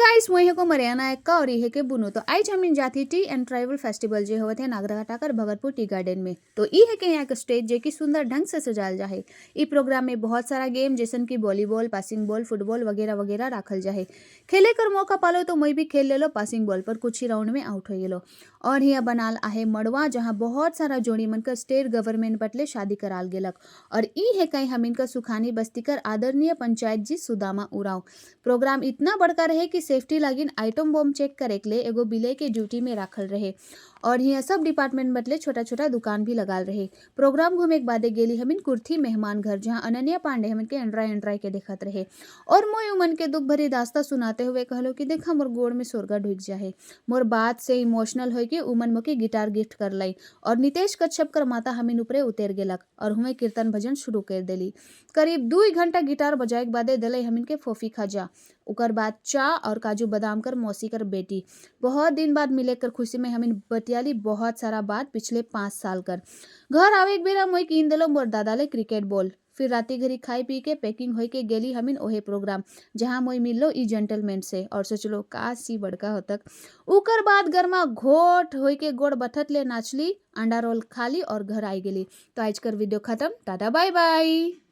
Guys मुई को Mariana Ekka और ये के बुनो तो आज हम जाती टी एंड ट्राइबल फेस्टिवल जे होते हैं नागरघाटाकर भगतपुर टी गार्डन में। तो ये है कि यहाँ का स्टेज जे की सुंदर ढंग से सजाल जाए। ई प्रोग्राम में बहुत सारा गेम जैसन की वॉलीबॉल, पासिंग बॉल, फुटबॉल वगैरह वगैरह राखल जाए। खेले कर मौका पालो तो मैं भी खेल ले लो पासिंग बॉल पर कुछ ही राउंड में आउट हो गेलो। और यहाँ बनाल आहे मड़वा जहाँ बहुत सारा जोड़ी मन का स्टेट गवर्नमेंट बटले शादी कराल गेलक। और ई है कहीं हम इनका सुखानी बस्तीकर आदरणीय पंचायत जी सुदामा उराव। प्रोग्राम इतना बड़का रहे कि सेफ्टी लागिन आइटम बम चेक करे के लिए एगो बिले के ड्यूटी में राखल रहे। और यहाँ सब डिपार्टमेंट बदले छोटा छोटा दुकान भी लगाल रहे। प्रोग्राम घूमे के बादे गेली हमिन कुर्थी मेहमान घर जहाँ अनन्या पांडे हमन के एंड्राई एंड्राई के देखत रहे। और मोय उमन के दुख भरी दास्ता सुनाते हुए कहलो कि देखा मोर गोड़ में सोरगा ढुक जाए। मोर बात से इमोशनल हो कि उमन मोके गिटार गिफ्ट कर लाई। और नितेश कच्छप कर माता हमिन ऊपरे उतर गेलक और हुए कीर्तन भजन शुरू कर देली। करीब 2 घंटा गिटार बजाए के बादे दले हमिन के फोफी खाजा। उकर बाद चा और काजू बादाम कर मौसी कर बेटी। बहुत दिन बाद मिले कर खुशी में हमिन बतियाली बहुत सारा बात पिछले 5 साल कर। घर आवे एक बेरा मोई कीन दिलो मोर दादा ले क्रिकेट बॉल। फिर राती घरी खाई पी के पैकिंग होई के गेली हमिन ओहे प्रोग्राम जहां मोई मिललो ई जेंटलमैन से और सोचलो का सी बड़का होतक। उकर बाद गरमा घोट होई के गोड़ बथत ले नाचली, अंडा रोल खाली और घर आई गेली। तो आज कर वीडियो खत्म, टाटा बाय बाय।